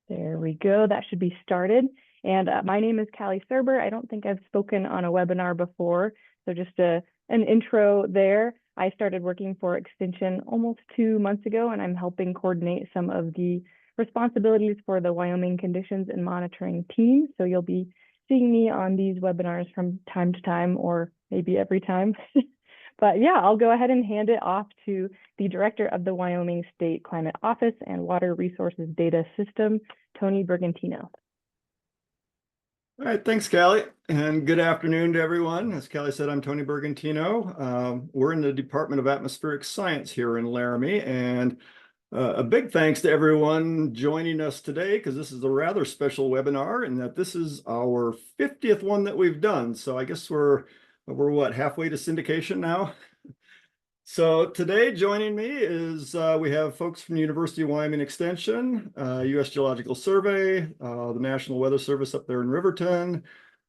There we go. That should be started. And my name is Callie Serber. I don't think I've spoken on a webinar before. So just an intro there. I started working for Extension almost 2 months ago, and I'm helping coordinate some of the responsibilities for the Wyoming Conditions and Monitoring team. So you'll be seeing me on these webinars from time to time, or maybe every time. But yeah, I'll go ahead and hand it off to the director of the Wyoming State Climate Office and Water Resources Data System, Tony Bergantino. All right, thanks, Callie, and good afternoon to everyone. As Callie said, I'm Tony Bergantino. We're in the Department of Atmospheric Science here in Laramie, and a big thanks to everyone joining us today, because this is a rather special webinar, and that this is our 50th one that we've done. So I guess we're what, halfway to syndication now? So today joining me is we have folks from the University of Wyoming Extension, U.S. Geological Survey, the National Weather Service up there in Riverton,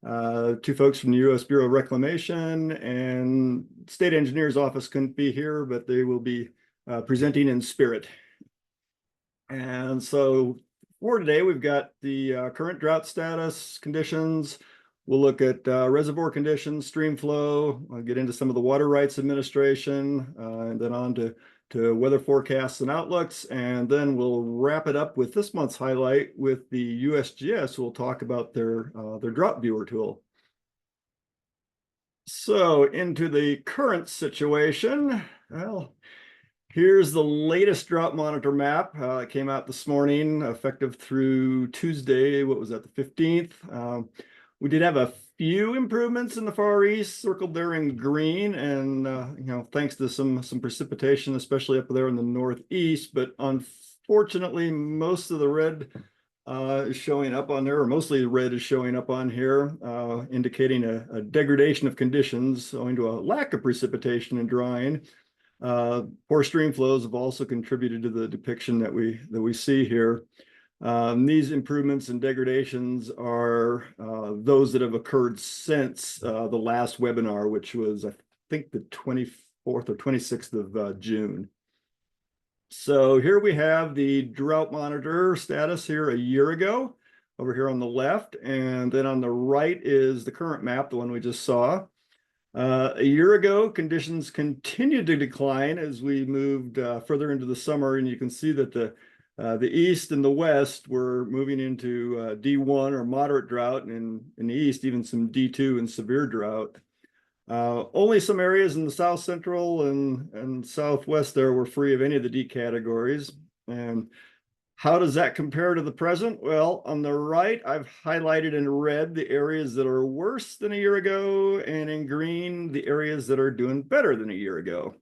2 folks from the U.S. Bureau of Reclamation, and State Engineer's Office couldn't be here, but they will be presenting in spirit. And so for today, we've got the current drought status, conditions. We'll look at reservoir conditions, stream flow. I'll get into some of the water rights administration, and then on to weather forecasts and outlooks. And then we'll wrap it up with this month's highlight with the USGS, who will talk about their drought viewer tool. So into the current situation, well, here's the latest drought monitor map. It came out this morning, effective through Tuesday. What was that, the 15th? We did have a few improvements in the Far East, circled there in green, and thanks to some precipitation, especially up there in the Northeast. But unfortunately, most of the red is showing up on there, or mostly the red is showing up on here, indicating a degradation of conditions owing to a lack of precipitation and drying. Poor stream flows have also contributed to the depiction that we see here. These improvements and degradations are those that have occurred since the last webinar, which was, I think, the 24th or 26th of June. So here we have the drought monitor status here a year ago, over here on the left, and then on the right is the current map, the one we just saw. A year ago, conditions continued to decline as we moved further into the summer, and you can see that the east and the west were moving into D1 or moderate drought, and in the east, even some D2 and severe drought. Only some areas in the south central and southwest there were free of any of the D categories. And how does that compare to the present? Well, on the right, I've highlighted in red the areas that are worse than a year ago, and in green, the areas that are doing better than a year ago.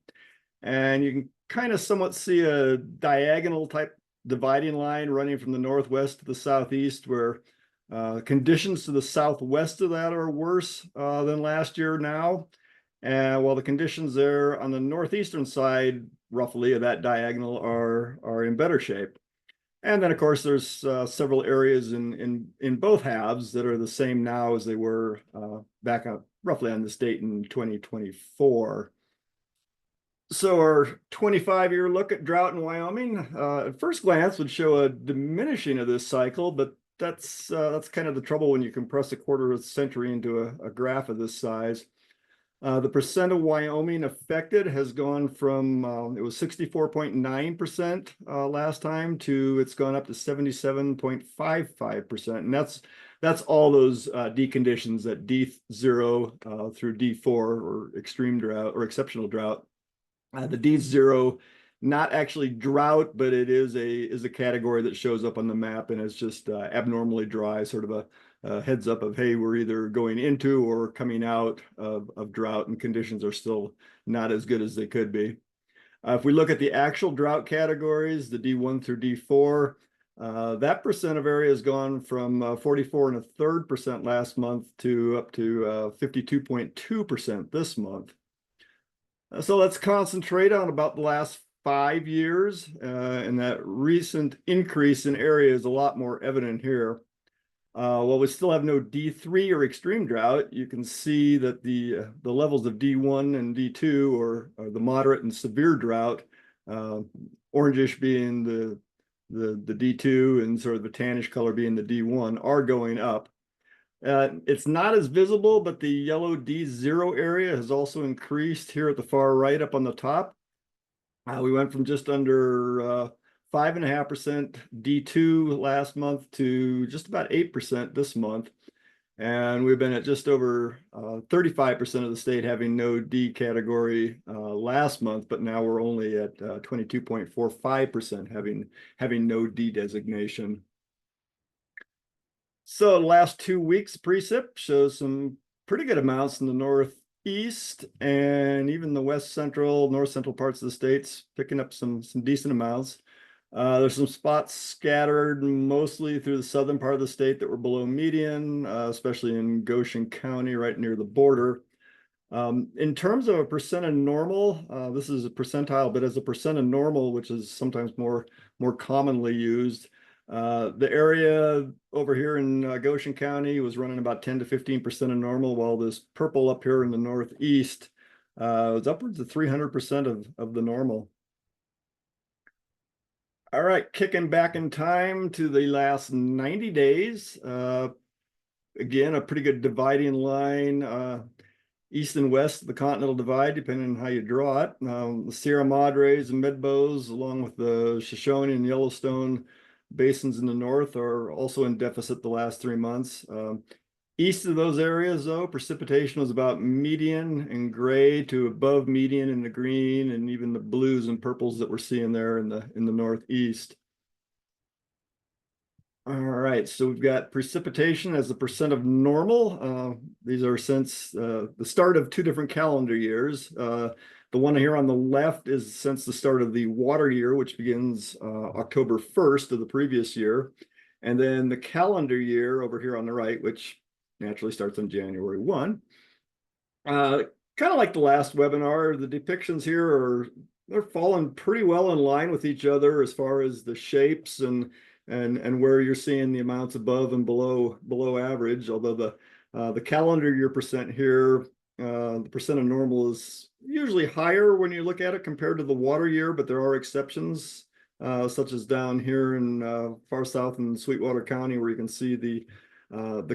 And you can kind of somewhat see a diagonal type dividing line running from the northwest to the southeast, where conditions to the southwest of that are worse than last year now. And while the conditions there on the northeastern side, roughly of that diagonal, are in better shape. And then, of course, there's several areas in both halves that are the same now as they were back up roughly on this date in 2024. So our 25-year look at drought in Wyoming, at first glance, would show a diminishing of this cycle, but that's kind of the trouble when you compress a quarter of a century into a graph of this size. The percent of Wyoming affected has gone from, it was 64.9% last time, to it's gone up to 77.55%. And that's all those D conditions at D0 through D4, or extreme drought or exceptional drought. The D0, not actually drought, but it is a category that shows up on the map, and it's just abnormally dry, sort of a heads up of, hey, we're either going into or coming out of drought, and conditions are still not as good as they could be. If we look at the actual drought categories, the D1 through D4, that percent of area has gone from 44.33% last month to up to 52.2% this month. So let's concentrate on about the last 5 years, and that recent increase in area is a lot more evident here. While we still have no D3 or extreme drought, you can see that the levels of D1 and D2, or the moderate and severe drought, orangish being the the D2 and sort of the tannish color being the D1 are going up. It's not as visible, but the yellow D0 area has also increased here at the far right up on the top. We went from just under 5.5% D2 last month to just about 8% this month. And we've been at just over 35% of the state having no D category last month, but now we're only at 22.45% having no D designation. So the last 2 weeks precip shows some pretty good amounts in the northeast and even the west central, north central parts of the states, picking up some decent amounts. There's some spots scattered mostly through the southern part of the state that were below median, especially in Goshen County, right near the border. In terms of a percent of normal, this is a percentile, but as a percent of normal, which is sometimes more commonly used, the area over here in Goshen County was running about 10 to 15% of normal, while this purple up here in the northeast was upwards of 300% of the normal. All right, kicking back in time to the last 90 days. Again, a pretty good dividing line, east and west of the Continental Divide, depending on how you draw it. The Sierra Madres and Midbows, along with the Shoshone and Yellowstone basins in the north, are also in deficit the last 3 months. East of those areas, though, precipitation was about median and gray to above median in the green, and even the blues and purples that we're seeing there in the northeast. All right, so we've got precipitation as a percent of normal. These are since the start of 2 different calendar years. The one here on the left is since the start of the water year, which begins October 1st of the previous year. And then the calendar year over here on the right, which naturally starts on January 1. Kind of like the last webinar, the depictions here they're falling pretty well in line with each other as far as the shapes and where you're seeing the amounts above and below average. Although the calendar year percent here, the percent of normal is usually higher when you look at it compared to the water year, but there are exceptions, such as down here in far south in Sweetwater County, where you can see the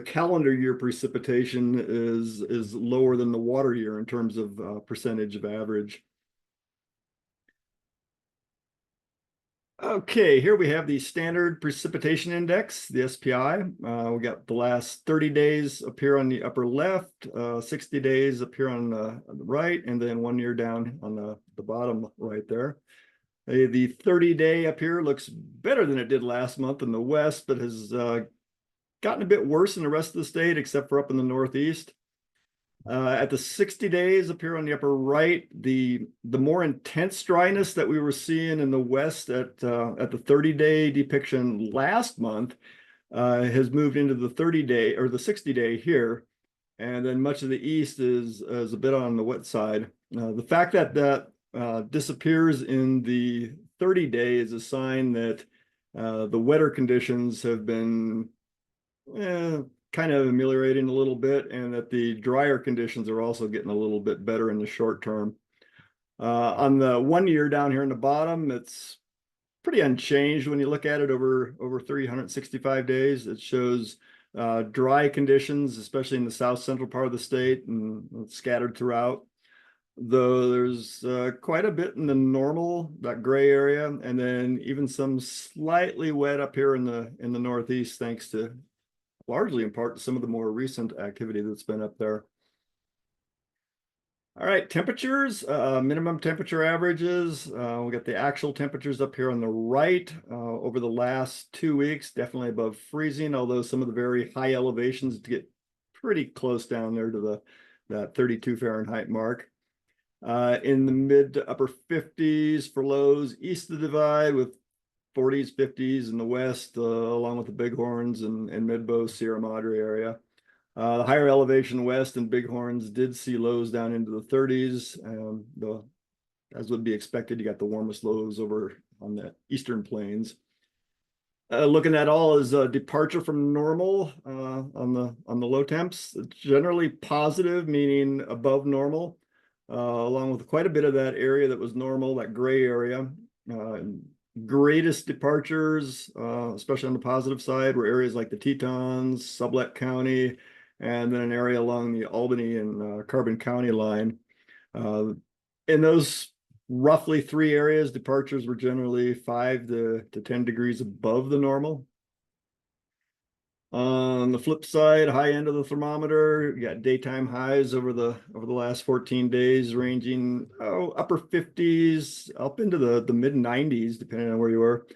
calendar year precipitation is lower than the water year in terms of percentage of average. Okay, here we have the standard precipitation index, the SPI. We got the last 30 days up here on the upper left, 60 days up here on the right, and then 1 year down on the bottom right there. The 30-day up here looks better than it did last month in the west, but has gotten a bit worse in the rest of the state, except for up in the northeast. At the 60 days up here on the upper right, the more intense dryness that we were seeing in the west at the 30-day depiction last month has moved into the 30-day or the 60-day here, and then much of the east is a bit on the wet side. The fact that disappears in the 30-day is a sign that the wetter conditions have been kind of ameliorating a little bit, and that the drier conditions are also getting a little bit better in the short term. On the 1 year down here in the bottom, it's pretty unchanged when you look at it over 365 days. It shows dry conditions, especially in the south central part of the state, and scattered throughout. Though there's quite a bit in the normal, that gray area, and then even some slightly wet up here in the northeast, thanks to largely in part to some of the more recent activity that's been up there. All right, temperatures, minimum temperature averages. We got the actual temperatures up here on the right over the last 2 weeks, definitely above freezing, although some of the very high elevations get pretty close down there to that 32 Fahrenheit mark. In the mid to upper 50s for lows east of the divide, with 40s, 50s in the west, along with the Bighorns and Midbow Sierra Madre area. The higher elevation west and Bighorns did see lows down into the 30s. As would be expected, you got the warmest lows over on the eastern plains. Looking at all as a departure from normal on the low temps, it's generally positive, meaning above normal, along with quite a bit of that area that was normal, that gray area. greatest departures, especially on the positive side, were areas like the Tetons, Sublette County, and then an area along the Albany and Carbon County line. In those roughly 3 areas, departures were generally 5 to 10 degrees above the normal. On the flip side, high end of the thermometer, you got daytime highs over the last 14 days, ranging upper 50s up into the mid 90s, depending on where you were.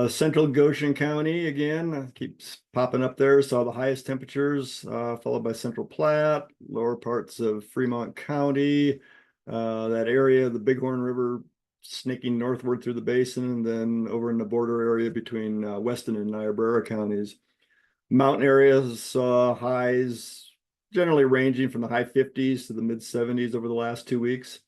Central Goshen County again keeps popping up there. Saw the highest temperatures, followed by Central Platte, lower parts of Fremont County, that area of the Bighorn River snaking northward through the basin, and then over in the border area between Weston and Niobrara counties. Mountain areas saw highs generally ranging from the high 50s to the mid 70s over the last 2 weeks.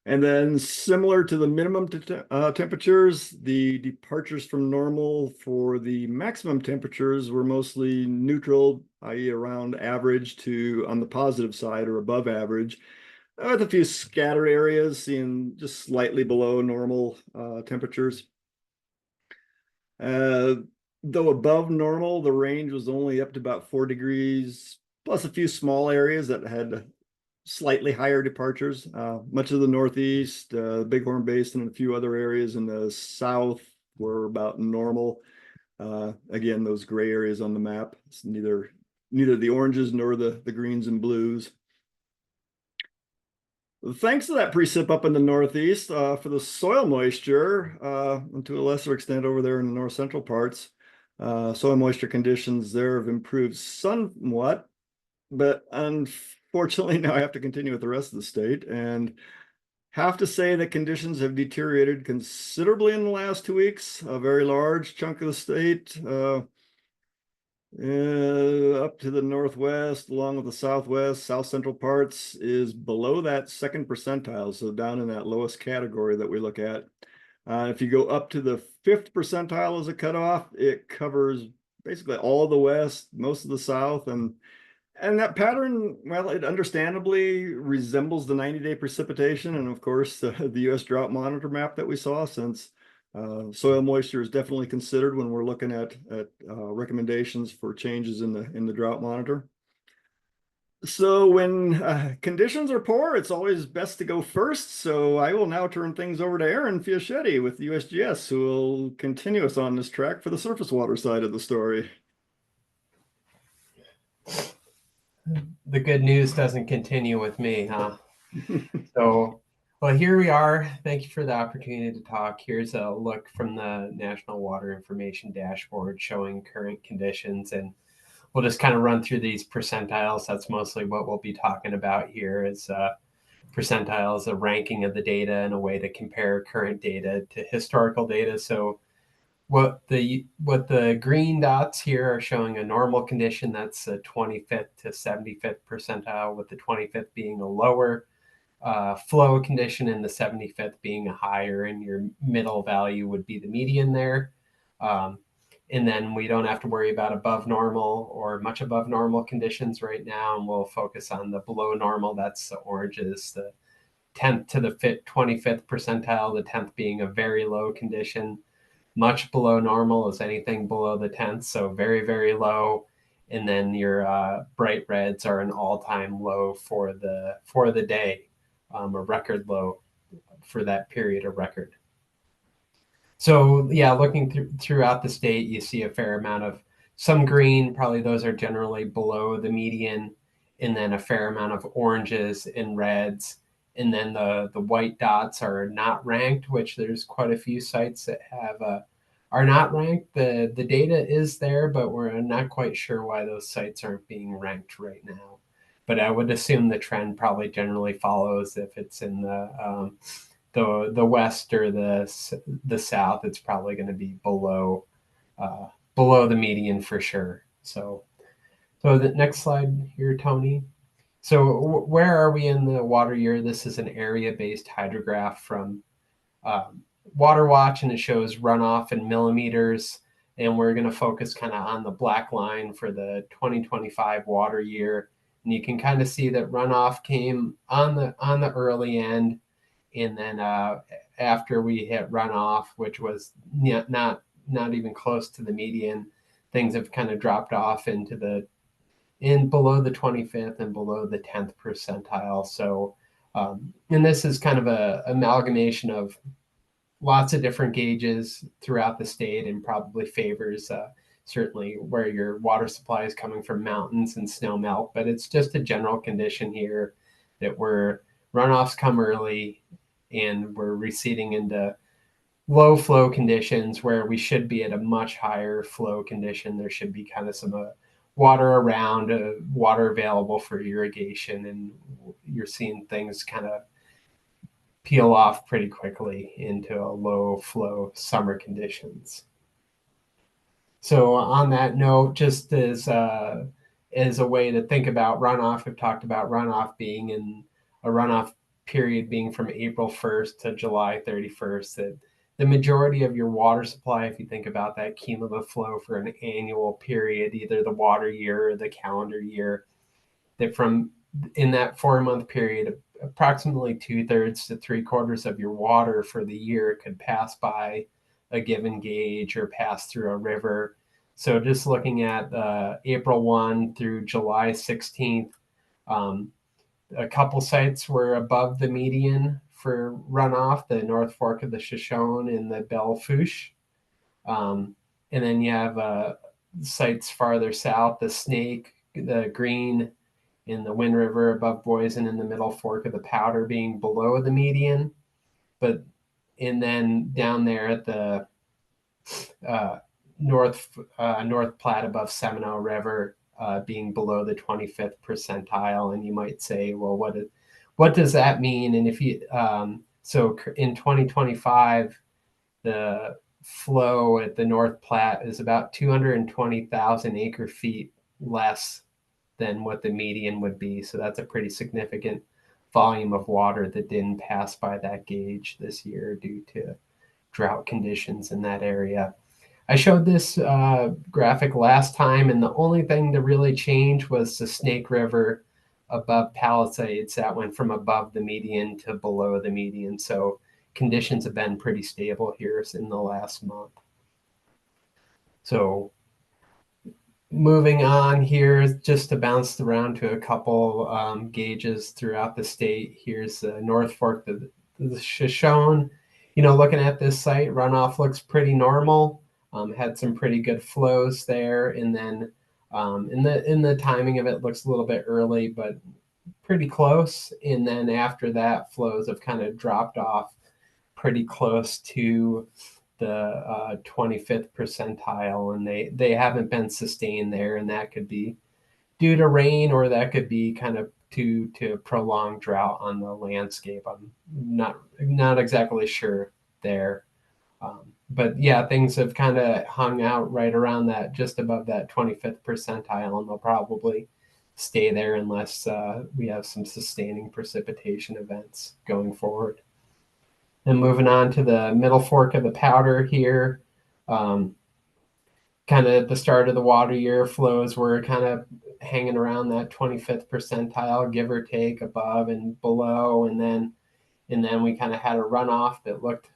And then similar to the minimum temperatures, the departures from normal for the maximum temperatures were mostly neutral, i.e. around average to on the positive side or above average, with a few scattered areas seeing just slightly below normal temperatures. Though above normal, the range was only up to about 4 degrees, plus a few small areas that had slightly higher departures. Much of the Northeast, Bighorn Basin, and a few other areas in the South were about normal. Again, those gray areas on the map, it's neither the oranges nor the greens and blues. Thanks to that precip up in the Northeast, for the soil moisture, and to a lesser extent over there in the north central parts, soil moisture conditions there have improved somewhat, but unfortunately now I have to continue with the rest of the state and have to say that conditions have deteriorated considerably in the last 2 weeks. A very large chunk of the state, up to the northwest, along with the southwest, south central parts, is below that second percentile, so down in that lowest category that we look at. If you go up to the 5th percentile as a cutoff, it covers basically all of the west, most of the south, and that pattern, well, it understandably resembles the 90-day precipitation, and of course the U.S. Drought Monitor map that we saw, since soil moisture is definitely considered when we're looking at recommendations for changes in the drought monitor. So when conditions are poor, it's always best to go first. So I will now turn things over to Aaron Fiaschetti with USGS, who will continue us on this track for the surface water side of the story. The good news doesn't continue with me, huh? So, well, here we are. Thank you for the opportunity to talk. Here's a look from the National Water Information Dashboard showing current conditions, and we'll just kind of run through these percentiles. That's mostly what we'll be talking about here. Is percentiles, a ranking of the data and a way to compare current data to historical data. So what the green dots here are showing a normal condition, that's a 25th to 75th percentile, with the 25th being a lower flow condition and the 75th being a higher, and your middle value would be the median there. And then we don't have to worry about above normal or much above normal conditions right now, and we'll focus on the below normal. That's the oranges, the 10th to the 25th percentile, the 10th being a very low condition. Much below normal is anything below the 10th, so very, very low. And then your bright reds are an all-time low for the day, a record low for that period of record. So yeah, looking throughout the state, you see a fair amount of some green, probably those are generally below the median, and then a fair amount of oranges and reds. And then the white dots are not ranked, which there's quite a few sites that have are not ranked. The data is there, but we're not quite sure why those sites aren't being ranked right now. But I would assume the trend probably generally follows if it's in the west or the south, it's probably going to be below the median for sure. So the next slide here, Tony. So where are we in the water year? This is an area-based hydrograph from Water Watch, and it shows runoff in millimeters. And we're going to focus kind of on the black line for the 2025 water year. And you can kind of see that runoff came on the early end. And then after we hit runoff, which was not even close to the median, things have kind of dropped off into below the 25th and below the 10th percentile. So, and this is kind of a amalgamation of lots of different gauges throughout the state, and probably favors certainly where your water supply is coming from mountains and snow melt. But it's just a general condition here that where runoffs come early and we're receding into low flow conditions where we should be at a much higher flow condition. There should be kind of some water around, water available for irrigation, and you're seeing things kind of peel off pretty quickly into a low flow summer conditions. So on that note, just as a way to think about runoff, we've talked about runoff being in a runoff period being from April 1st to July 31st, that the majority of your water supply, if you think about that cumulative flow for an annual period, either the water year or the calendar year, that from in that 4-month period, approximately 2/3 to 3/4 of your water for the year could pass by a given gauge or pass through a river. So just looking at April 1 through July 16th, a couple sites were above the median for runoff, the North Fork of the Shoshone and the Belle Fourche. And then you have sites farther south, the Snake, the Green, in the Wind River above Boise, and the Middle Fork of the Powder being below the median. And then down there at the North Platte above Seminole River being below the 25th percentile. And you might say, well, what does that mean? And if you so in 2025, the flow at the North Platte is about 220,000 acre feet less than what the median would be. So that's a pretty significant volume of water that didn't pass by that gauge this year due to drought conditions in that area. I showed this graphic last time, and the only thing to really change was the Snake River above Palisades. That went from above the median to below the median. So conditions have been pretty stable here in the last month. So moving on here, just to bounce around to a couple gauges throughout the state. Here's the North Fork of the Shoshone. Looking at this site, runoff looks pretty normal. Had some pretty good flows there, and then in the timing of it looks a little bit early, but pretty close. And then after that, flows have kind of dropped off pretty close to the 25th percentile, and they haven't been sustained there, and that could be due to rain, or that could be kind of due to prolonged drought on the landscape. I'm not exactly sure there, but yeah, things have kind of hung out right around that, just above that 25th percentile, and they'll probably stay there unless we have some sustaining precipitation events going forward. And moving on to the Middle Fork of the Powder here, kind of at the start of the water year, flows were kind of hanging around that 25th percentile, give or take, above and below. And then we kind of had a runoff that looked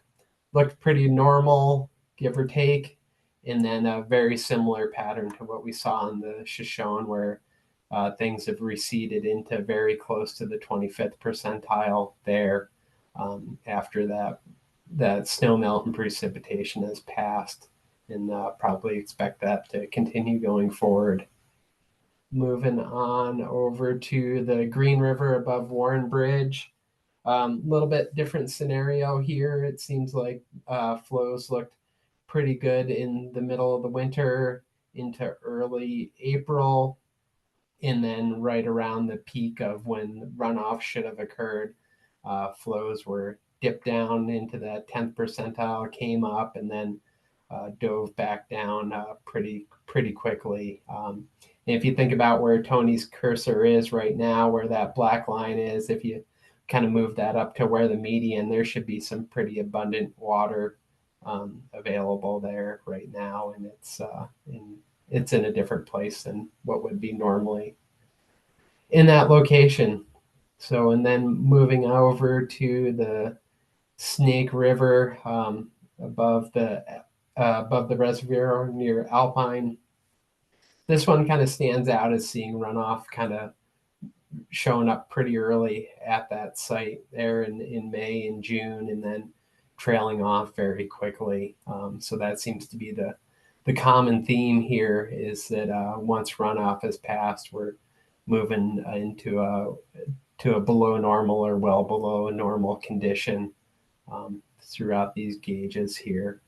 pretty normal, give or take. And then a very similar pattern to what we saw in the Shoshone, where things have receded into very close to the 25th percentile there. After that snow melt and precipitation has passed, and probably expect that to continue going forward. Moving on over to the Green River above Warren Bridge. Little bit different scenario here. It seems like flows looked pretty good in the middle of the winter into early April, and then right around the peak of when runoff should have occurred, flows were dipped down into that 10th percentile, came up, and then dove back down pretty quickly. And if you think about where Tony's cursor is right now, where that black line is, if you kind of move that up to where the median, there should be some pretty abundant water available there right now, and it's in a different place than what would be normally in that location. So, and then moving over to the Snake River above the reservoir near Alpine. This one kind of stands out as seeing runoff kind of showing up pretty early at that site there in May and June, and then trailing off very quickly. So that seems to be the common theme here, is that once runoff has passed, we're moving into a below normal or well below normal condition throughout these gauges here,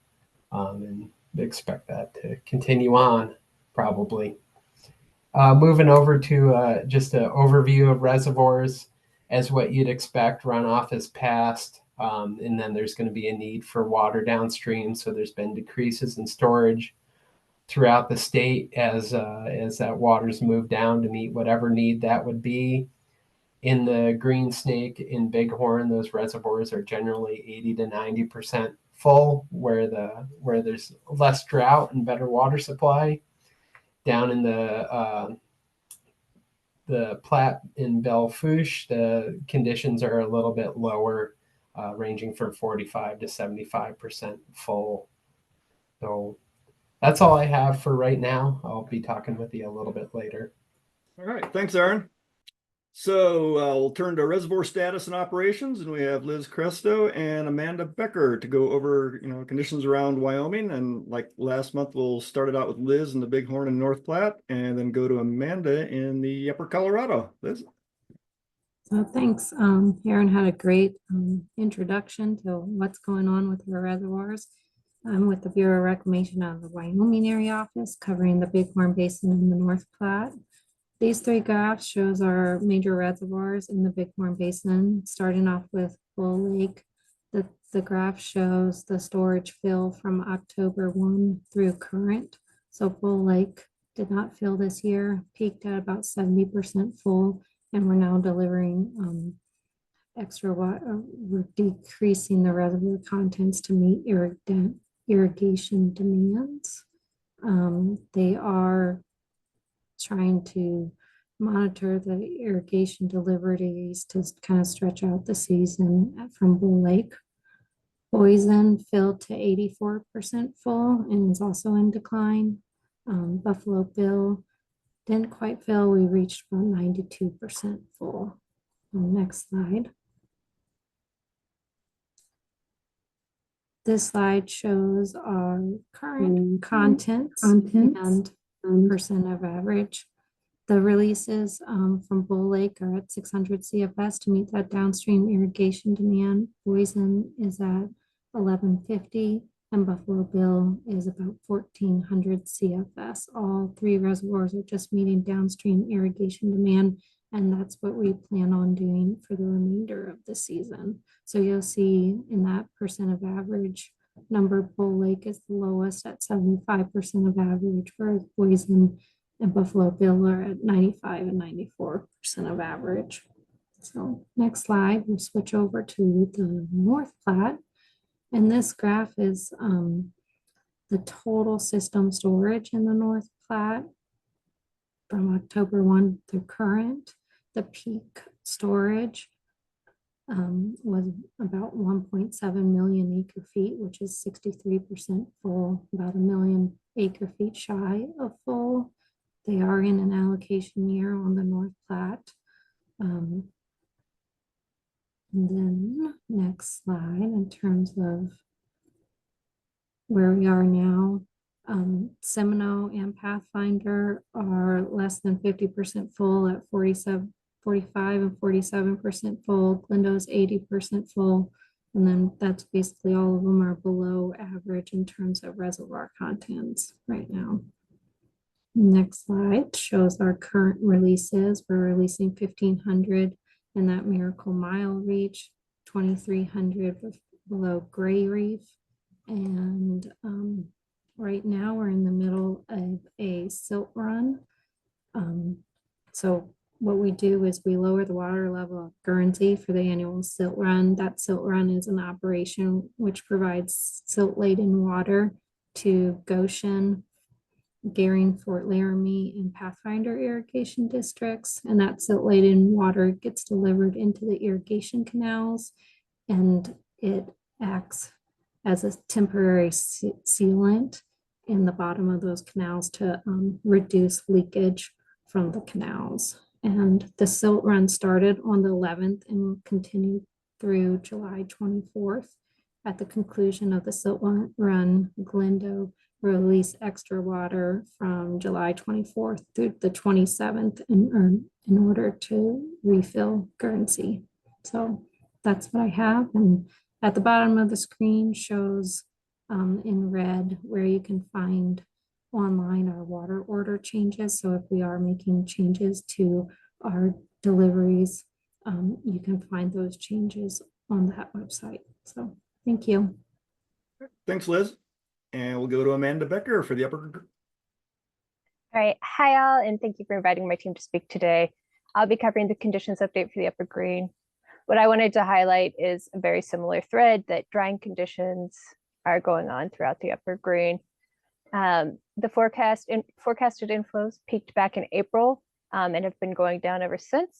and expect that to continue on probably. Moving over to just an overview of reservoirs. As what you'd expect, runoff has passed, and then there's going to be a need for water downstream. So there's been decreases in storage throughout the state as that water's moved down to meet whatever need that would be. In the Green Snake in Bighorn, those reservoirs are generally 80 to 90% full, where there's less drought and better water supply. Down in the Platte in Belle Fourche, the conditions are a little bit lower, ranging from 45 to 75% full. So that's all I have for right now. I'll be talking with you a little bit later. All right, thanks, Aaron. So we'll turn to reservoir status and operations, and we have Liz Cresto and Amanda Becker to go over, conditions around Wyoming. And like last month, we'll start it out with Liz in the Bighorn and North Platte, and then go to Amanda in the Upper Colorado. Liz. So thanks. Aaron had a great introduction to what's going on with our reservoirs. I'm with the Bureau of Reclamation out of the Wyoming area office, covering the Bighorn Basin in the North Platte. These three graphs shows our major reservoirs in the Bighorn Basin, starting off with Bull Lake. The graph shows the storage fill from October 1 through current. So Bull Lake did not fill this year, peaked at about 70% full, and we're now delivering extra water. We're decreasing the reservoir contents to meet irrigation demands. They are trying to monitor the irrigation deliveries to kind of stretch out the season from Bull Lake. Boise filled to 84% full and is also in decline. Buffalo Bill didn't quite fill. We reached about 92% full. Next slide. This slide shows our current contents and percent of average. The releases from Bull Lake are at 600 CFS to meet that downstream irrigation demand. Boise is at 1150 and Buffalo Bill is about 1400 CFS. All three reservoirs are just meeting downstream irrigation demand, and that's what we plan on doing for the remainder of the season. So you'll see in that percent of average number, Bull Lake is the lowest at 75% of average, whereas Boise and Buffalo Bill are at 95 and 94% of average. So next slide, we'll switch over to the North Platte. And this graph is the total system storage in the North Platte from October 1 through current. The peak storage was about 1.7 million acre feet, which is 63% full, about 1 million acre feet shy of full. They are in an allocation year on the North Platte. And then next slide, in terms of where we are now, Seminole and Pathfinder are less than 50% full at 45 and 47% full. Glendo's 80% full. And then that's basically all of them are below average in terms of reservoir contents right now. Next slide shows our current releases. We're releasing 1500 in that Miracle Mile reach, 2300 below Gray Reef. And right now we're in the middle of a silt run. So what we do is we lower the water level of Guernsey for the annual silt run. That silt run is an operation which provides silt-laden water to Goshen, Gering, Fort Laramie, and Pathfinder irrigation districts. And that silt-laden water gets delivered into the irrigation canals and it acts as a temporary sealant in the bottom of those canals to reduce leakage from the canals. And the silt run started on the 11th and will continue through July 24th. At the conclusion of the silt run, Glendo release extra water from July 24th through the 27th in order to refill Guernsey. So that's what I have. And at the bottom of the screen shows in red where you can find online our water order changes. So if we are making changes to our deliveries, you can find those changes on that website. So thank you. Thanks, Liz. And we'll go to Amanda Becker for the upper. All right. Hi, all, and thank you for inviting my team to speak today. I'll be covering the conditions update for the upper green. What I wanted to highlight is a very similar thread that drying conditions are going on throughout the upper green. The forecasted inflows peaked back in April and have been going down ever since.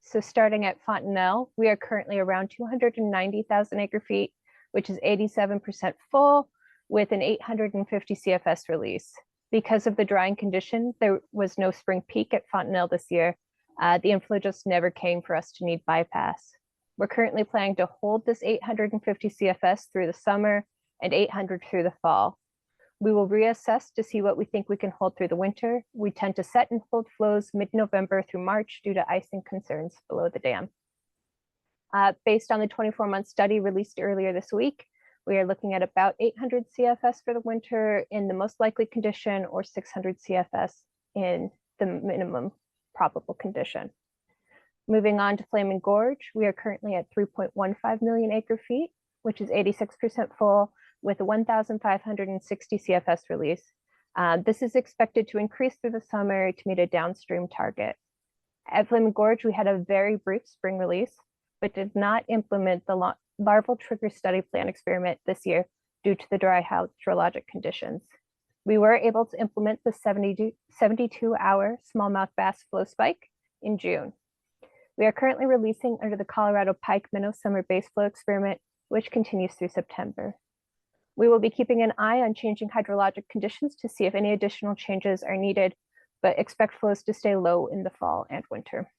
So starting at Fontenelle, we are currently around 290,000 acre feet, which is 87% full, with an 850 CFS release. Because of the drying condition, there was no spring peak at Fontenelle this year. The inflow just never came for us to need bypass. We're currently planning to hold this 850 CFS through the summer and 800 through the fall. We will reassess to see what we think we can hold through the winter. We tend to set and hold flows mid-November through March due to icing concerns below the dam. Based on the 24-month study released earlier this week, we are looking at about 800 CFS for the winter in the most likely condition, or 600 CFS in the minimum probable condition. Moving on to Flaming Gorge, we are currently at 3.15 million acre feet, which is 86% full, with a 1,560 CFS release. This is expected to increase through the summer to meet a downstream target. At Flaming Gorge, we had a very brief spring release, but did not implement the larval trigger study plan experiment this year due to the dry hydrologic conditions. We were able to implement the 72-hour smallmouth bass flow spike in June. We are currently releasing under the Colorado Pike Minnow Summer Base Flow Experiment, which continues through September. We will be keeping an eye on changing hydrologic conditions to see if any additional changes are needed, but expect flows to stay low in the fall and winter.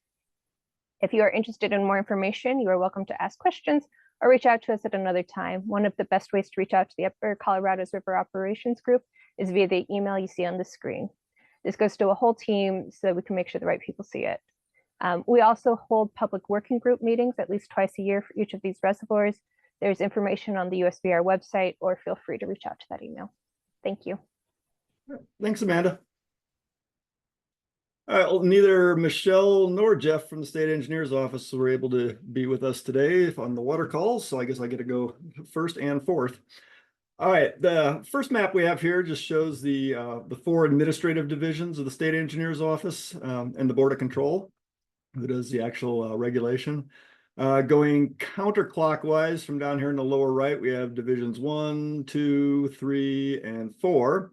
If you are interested in more information, you are welcome to ask questions or reach out to us at another time. One of the best ways to reach out to the Upper Colorado's River Operations Group is via the email you see on the screen. This goes to a whole team so that we can make sure the right people see it. We also hold public working group meetings at least twice a year for each of these reservoirs. There's information on the USVR website, or feel free to reach out to that email. Thank you. Thanks, Amanda. All right, well, neither Michelle nor Jeff from the State Engineer's Office were able to be with us today on the water calls, so I guess I get to go first and fourth. All right, the first map we have here just shows the 4 administrative divisions of the State Engineer's Office and the Board of Control, who does the actual regulation. Going counterclockwise from down here in the lower right, we have divisions 1, 2, 3, and 4.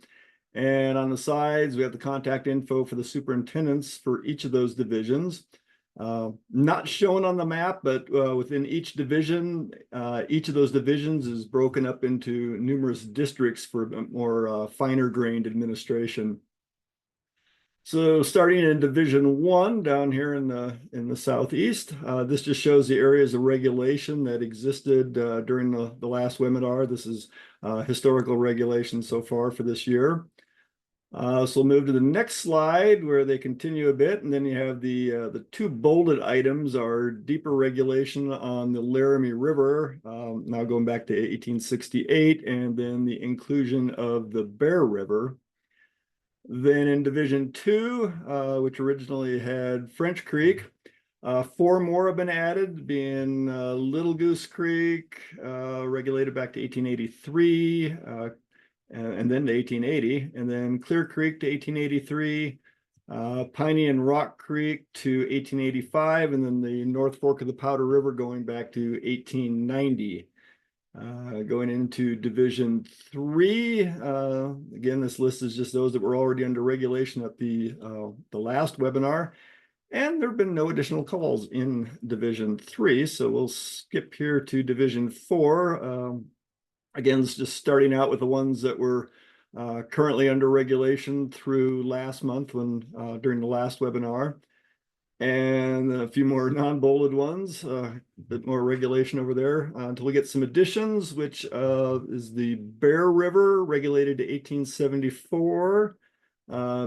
And on the sides, we have the contact info for the superintendents for each of those divisions. Not shown on the map, but within each division, each of those divisions is broken up into numerous districts for more finer grained administration. So starting in Division 1 down here in the southeast, this just shows the areas of regulation that existed during the last webinar. This is historical regulation so far for this year. So we'll move to the next slide where they continue a bit, and then you have the 2 bolded items are deeper regulation on the Laramie River, now going back to 1868, and then the inclusion of the Bear River. Then in Division 2, which originally had French Creek, 4 more have been added, being Little Goose Creek, regulated back to 1883, and then to 1880, and then Clear Creek to 1883, Piney and Rock Creek to 1885, and then the North Fork of the Powder River going back to 1890. Going into Division 3, again, this list is just those that were already under regulation at the last webinar. And there have been no additional calls in Division 3, so we'll skip here to Division 4. Again, it's just starting out with the ones that were currently under regulation through last month when during the last webinar. And a few more non-bolded ones, a bit more regulation over there until we get some additions, which is the Bear River regulated to 1874,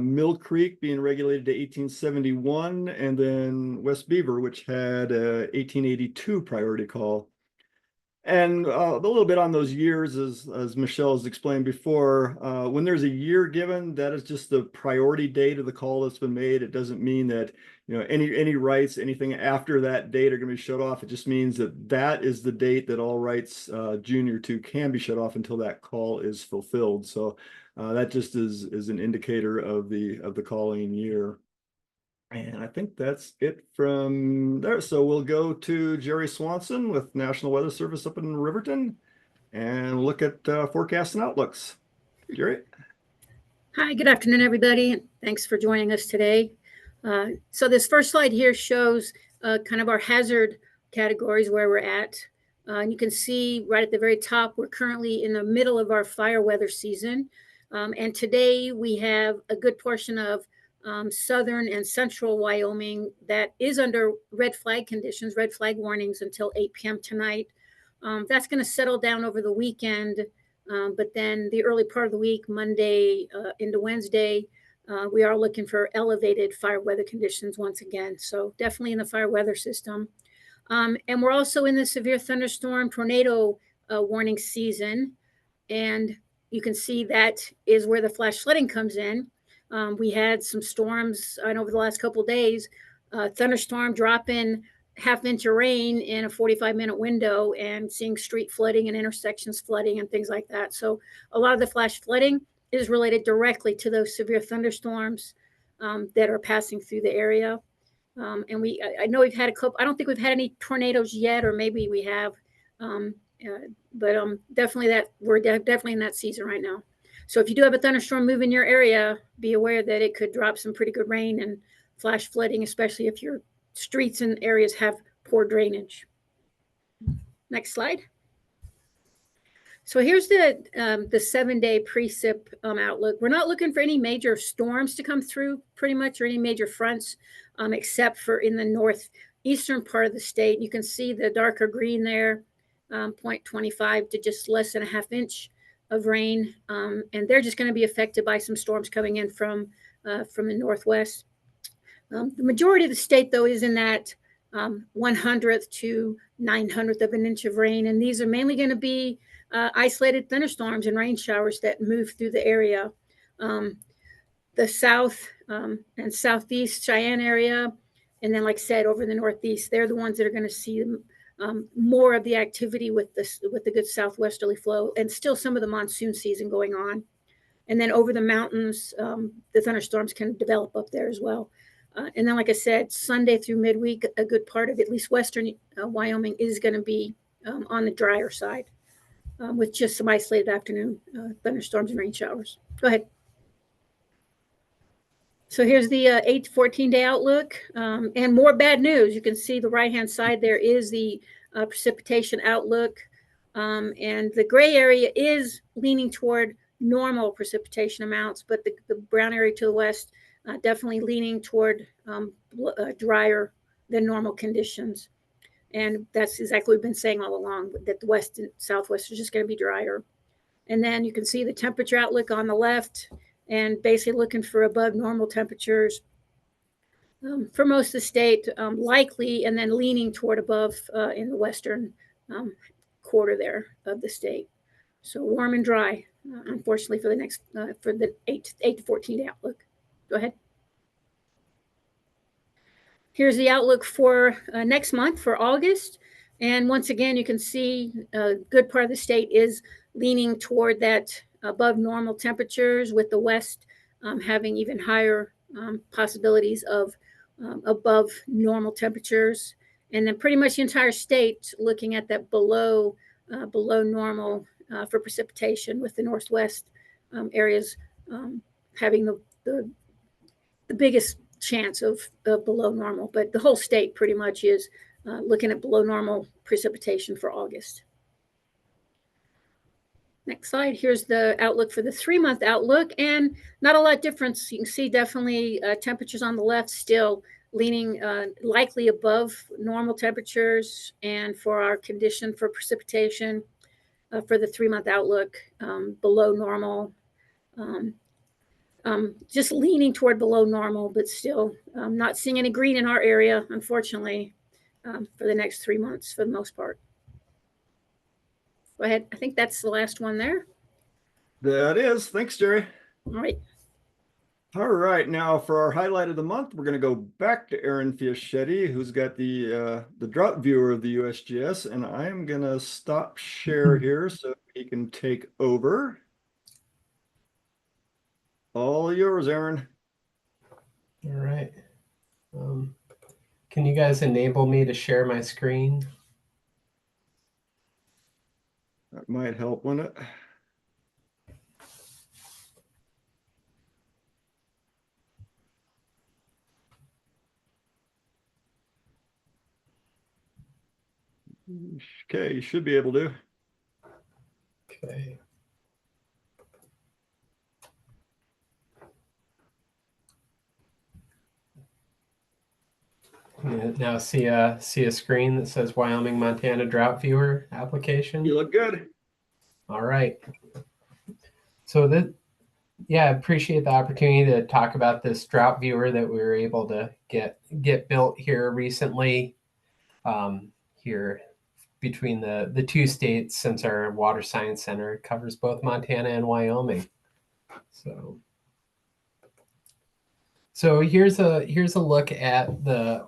Mill Creek being regulated to 1871, and then West Beaver, which had a 1882 priority call. And a little bit on those years, as Michelle has explained before, when there's a year given, that is just the priority date of the call that's been made. It doesn't mean that any rights, anything after that date are going to be shut off. It just means that that is the date that all rights junior to can be shut off until that call is fulfilled. So that just is an indicator of the calling year. And I think that's it from there. So we'll go to Jerry Swanson with National Weather Service up in Riverton and look at forecasts and outlooks. Jerry? Hi, good afternoon, everybody. Thanks for joining us today. So this first slide here shows kind of our hazard categories where we're at. And you can see right at the very top, we're currently in the middle of our fire weather season. And today we have a good portion of southern and central Wyoming that is under red flag conditions, red flag warnings until 8 p.m. tonight. That's going to settle down over the weekend. But then the early part of the week, Monday into Wednesday, we are looking for elevated fire weather conditions once again. So definitely in the fire weather system. And we're also in the severe thunderstorm tornado warning season. And you can see that is where the flash flooding comes in. We had some storms over the last couple of days, thunderstorm dropping half-inch of rain in a 45-minute window and seeing street flooding and intersections flooding and things like that. So a lot of the flash flooding is related directly to those severe thunderstorms that are passing through the area. And I know we've had a couple, I don't think we've had any tornadoes yet, or maybe we have, but definitely we're definitely in that season right now. So if you do have a thunderstorm move in your area, be aware that it could drop some pretty good rain and flash flooding, especially if your streets and areas have poor drainage. Next slide. So here's the 7-day precip outlook. We're not looking for any major storms to come through pretty much, or any major fronts, except for in the northeastern part of the state. You can see the darker green there, 0.25 to just less than a half inch of rain, and they're just going to be affected by some storms coming in from the northwest. The majority of the state, though, is in that 100th to 900th of an inch of rain, and these are mainly going to be isolated thunderstorms and rain showers that move through the area. The south and southeast Cheyenne area, and then, like I said, over the northeast, they're the ones that are going to see more of the activity with the good southwesterly flow, and still some of the monsoon season going on. And then over the mountains, the thunderstorms can develop up there as well. And then, like I said, Sunday through midweek, a good part of at least western Wyoming is going to be on the drier side, with just some isolated afternoon thunderstorms and rain showers. Go ahead. So here's the 8 to 14 day outlook, and more bad news. You can see the right-hand side there is the precipitation outlook, and the gray area is leaning toward normal precipitation amounts, but the brown area to the west definitely leaning toward drier than normal conditions. And that's exactly what we've been saying all along, that the west and southwest is just going to be drier. And then you can see the temperature outlook on the left, and basically looking for above normal temperatures for most of the state, likely, and then leaning toward above in the western quarter there of the state. So warm and dry, unfortunately, for the next for the 8 to 14 day outlook. Go ahead. Here's the outlook for next month, for August. And once again, you can see a good part of the state is leaning toward that above normal temperatures, with the west having even higher possibilities of above normal temperatures. And then pretty much the entire state looking at that below normal for precipitation, with the northwest areas having the biggest chance of below normal, but the whole state pretty much is looking at below normal precipitation for August. Next slide. Here's the outlook for the 3-month outlook, and not a lot difference. You can see definitely temperatures on the left still leaning likely above normal temperatures, and for our condition for precipitation for the 3-month outlook, below normal. Just leaning toward below normal, but still not seeing any green in our area, unfortunately, for the next 3 months for the most part. Go ahead. I think that's the last one there. That is. Thanks, Jerry. All right. All right. Now for our highlight of the month, we're going to go back to Aaron Fiaschetti, who's got the drought viewer of the USGS, and I am going to stop share here so he can take over. All yours, Aaron. All right. Can you guys enable me to share my screen? That might help, wouldn't it? Okay, you should be able to. Okay. Now see a screen that says Wyoming Montana Drought Viewer application. You look good. All right. So I appreciate the opportunity to talk about this drought viewer that we were able to get built here recently. Here between the two states, since our Water Science Center covers both Montana and Wyoming. So here's a look at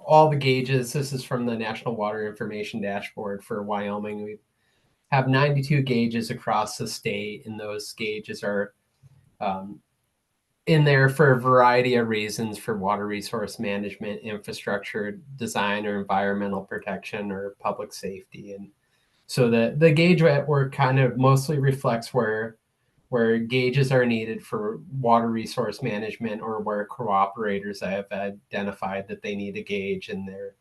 all the gauges. This is from the National Water Information Dashboard for Wyoming. We have 92 gauges across the state, and those gauges are in there for a variety of reasons, for water resource management, infrastructure design, or environmental protection, or public safety. And so the gauge network kind of mostly reflects where gauges are needed for water resource management, or where cooperators have identified that they need a gauge and they're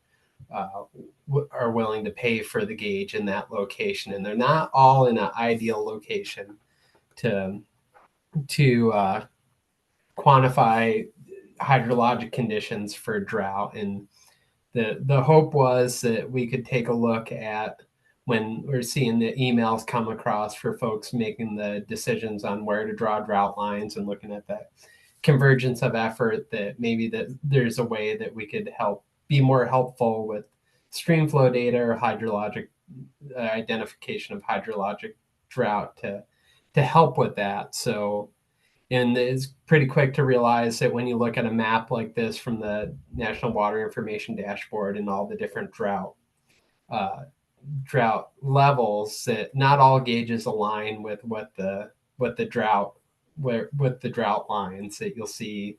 are willing to pay for the gauge in that location. And they're not all in an ideal location to quantify hydrologic conditions for drought. And the hope was that we could take a look at, when we're seeing the emails come across for folks making the decisions on where to draw drought lines and looking at that convergence of effort, that maybe that there's a way that we could be more helpful with stream flow data or hydrologic identification of hydrologic drought to help with that. So, and it's pretty quick to realize that when you look at a map like this from the National Water Information Dashboard and all the different drought levels, that not all gauges align with what the drought lines. That you'll see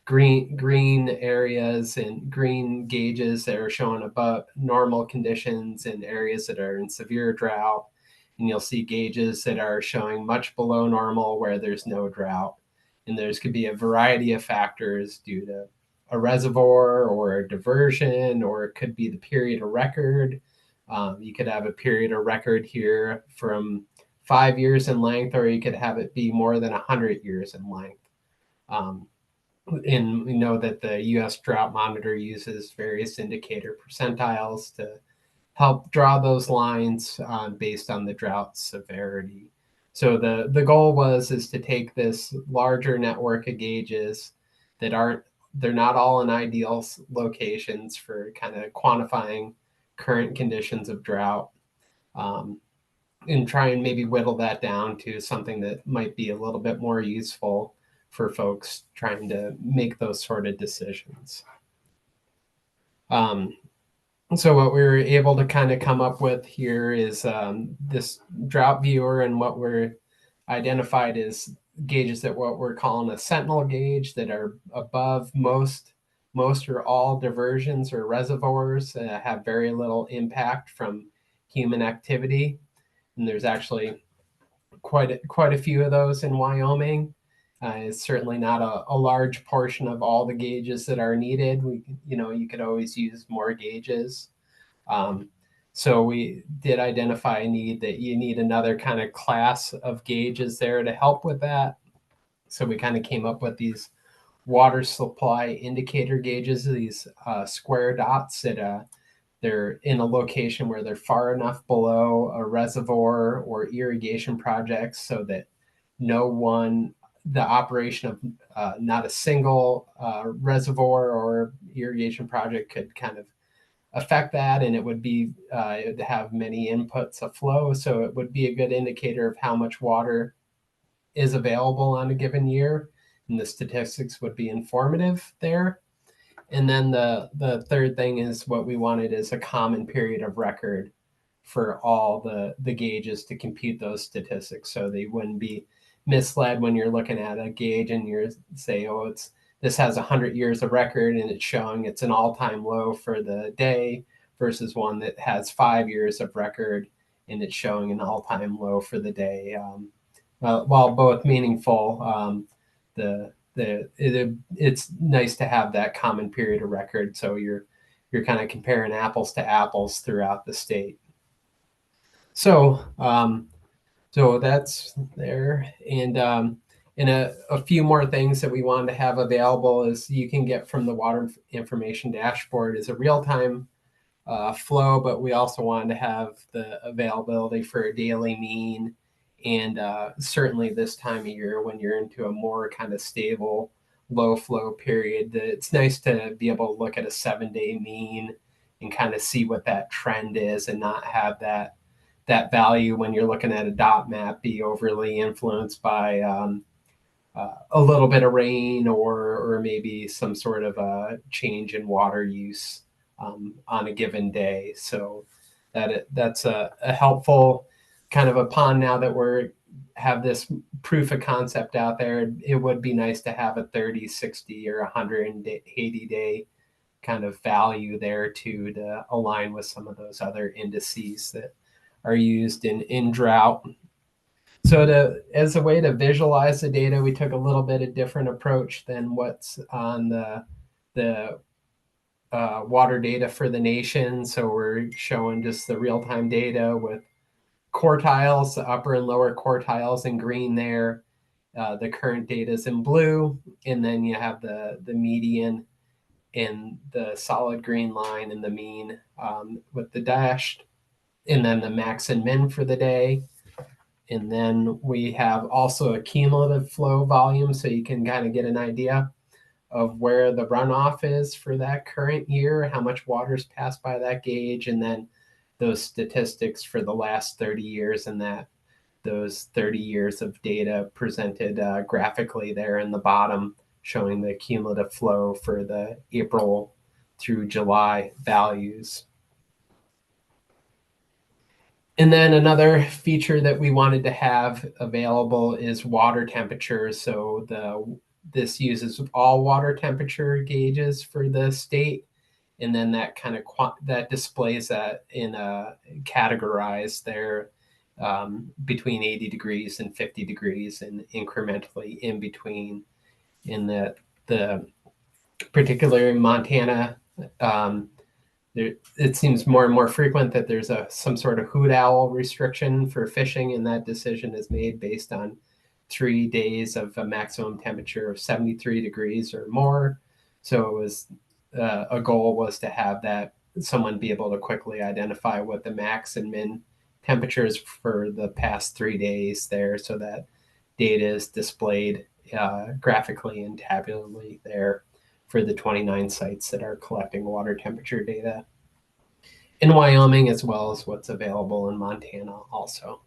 green areas and green gauges that are showing above normal conditions in areas that are in severe drought, and you'll see gauges that are showing much below normal where there's no drought. And there's could be a variety of factors due to a reservoir or a diversion, or it could be the period of record. You could have a period of record here from 5 years in length, or you could have it be more than 100 years in length. And we know that the U.S. Drought Monitor uses various indicator percentiles to help draw those lines based on the drought severity. So the goal is to take this larger network of gauges that they're not all in ideal locations for kind of quantifying current conditions of drought, and try and maybe whittle that down to something that might be a little bit more useful for folks trying to make those sort of decisions. So what we were able to kind of come up with here is this drought viewer, and what we're identified is gauges that what we're calling a sentinel gauge, that are above most or all diversions or reservoirs, have very little impact from human activity. And there's actually quite a few of those in Wyoming. It's certainly not a large portion of all the gauges that are needed. You could always use more gauges. So we did identify a need that you need another kind of class of gauges there to help with that. So we kind of came up with these water supply indicator gauges, these square dots that they're in a location where they're far enough below a reservoir or irrigation projects so that the operation of not a single reservoir or irrigation project could kind of affect that, and it would have many inputs of flow, so it would be a good indicator of how much water is available on a given year, and the statistics would be informative there. And then the third thing is what we wanted is a common period of record for all the gauges to compute those statistics, so they wouldn't be misled when you're looking at a gauge and you're say, oh, this has 100 years of record and it's showing it's an all-time low for the day, versus one that has 5 years of record and it's showing an all-time low for the day. While both meaningful, it's nice to have that common period of record, so you're kind of comparing apples to apples throughout the state. So that's there, and a few more things that we wanted to have available is you can get from the water information dashboard is a real-time flow, but we also wanted to have the availability for a daily mean. And certainly this time of year when you're into a more kind of stable low flow period, it's nice to be able to look at a 7-day mean and kind of see what that trend is and not have that value when you're looking at a dot map be overly influenced by a little bit of rain or maybe some sort of a change in water use on a given day. So that's a helpful kind of a pond. Now that have this proof of concept out there, it would be nice to have a 30, 60, or 180 day kind of value there to align with some of those other indices that are used in drought. So as a way to visualize the data, we took a little bit of different approach than what's on the water data for the nation. So we're showing just the real-time data with quartiles, the upper and lower quartiles in green there. The current data is in blue, and then you have the median in the solid green line and the mean with the dashed, and then the max and min for the day. And then we have also a cumulative flow volume, so you can kind of get an idea of where the runoff is for that current year, how much water's passed by that gauge, and then those statistics for the last 30 years, and those 30 years of data presented graphically there in the bottom, showing the cumulative flow for the April through July values. And then another feature that we wanted to have available is water temperature. So this uses all water temperature gauges for the state, and then that kind of that displays that in a categorized there between 80 degrees and 50 degrees and incrementally in between. In the particular Montana, it seems more and more frequent that there's some sort of hoot owl restriction for fishing, and that decision is made based on 3 days of a maximum temperature of 73 degrees or more. So it was a goal was to have that someone be able to quickly identify what the max and min temperatures for the past 3 days there, so that data is displayed graphically and tabularly there for the 29 sites that are collecting water temperature data in Wyoming, as well as what's available in Montana also.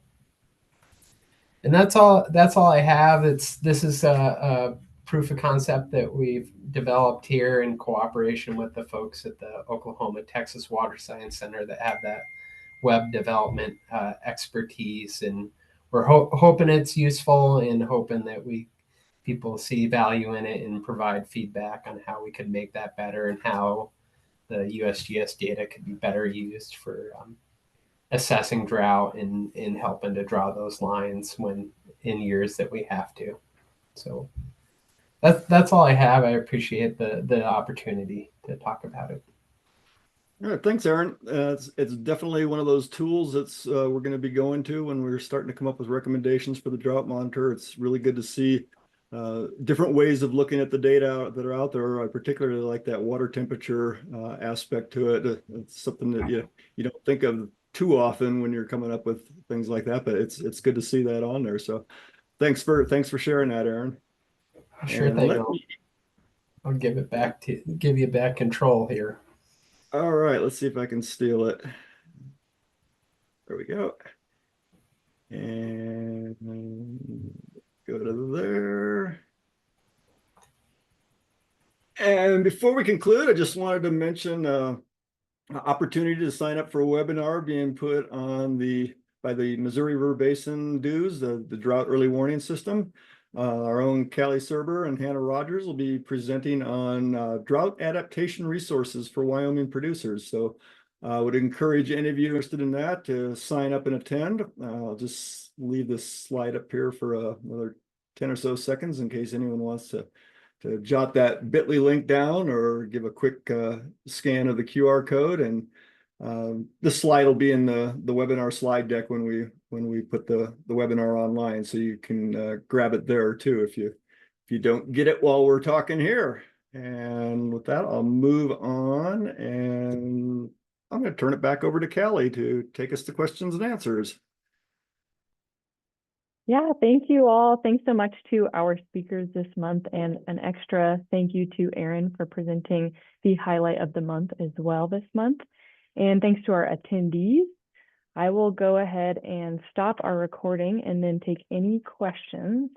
And that's all I have. This is a proof of concept that we've developed here in cooperation with the folks at the Oklahoma-Texas Water Science Center that have that web development expertise. And we're hoping it's useful and hoping that people see value in it and provide feedback on how we could make that better and how the USGS data could be better used for assessing drought and helping to draw those lines when in years that we have to. So that's all I have. I appreciate the opportunity to talk about it. All right, thanks, Aaron. It's definitely one of those tools that's we're going to be going to when we're starting to come up with recommendations for the drought monitor. It's really good to see different ways of looking at the data that are out there. I particularly like that water temperature aspect to it. It's something that you don't think of too often when you're coming up with things like that, but it's good to see that on there. So thanks for sharing that, Aaron. Sure thing. I'll give you back control here. All right, let's see if I can steal it. There we go. And go to there. And before we conclude, I just wanted to mention an opportunity to sign up for a webinar being put on by the Missouri River Basin DEWS, the Drought Early Warning System. Our own Callie Serber and Hannah Rogers will be presenting on drought adaptation resources for Wyoming producers. So I would encourage any of you interested in that to sign up and attend. I'll just leave this slide up here for another 10 or so seconds in case anyone wants to jot that bit.ly link down or give a quick scan of the QR code. And this slide will be in the webinar slide deck when we put the webinar online, so you can grab it there too if you don't get it while we're talking here. And with that, I'll move on, and I'm going to turn it back over to Callie to take us to questions and answers. Yeah, thank you all. Thanks so much to our speakers this month, and an extra thank you to Aaron for presenting the highlight of the month as well this month. And thanks to our attendees. I will go ahead and stop our recording and then take any questions.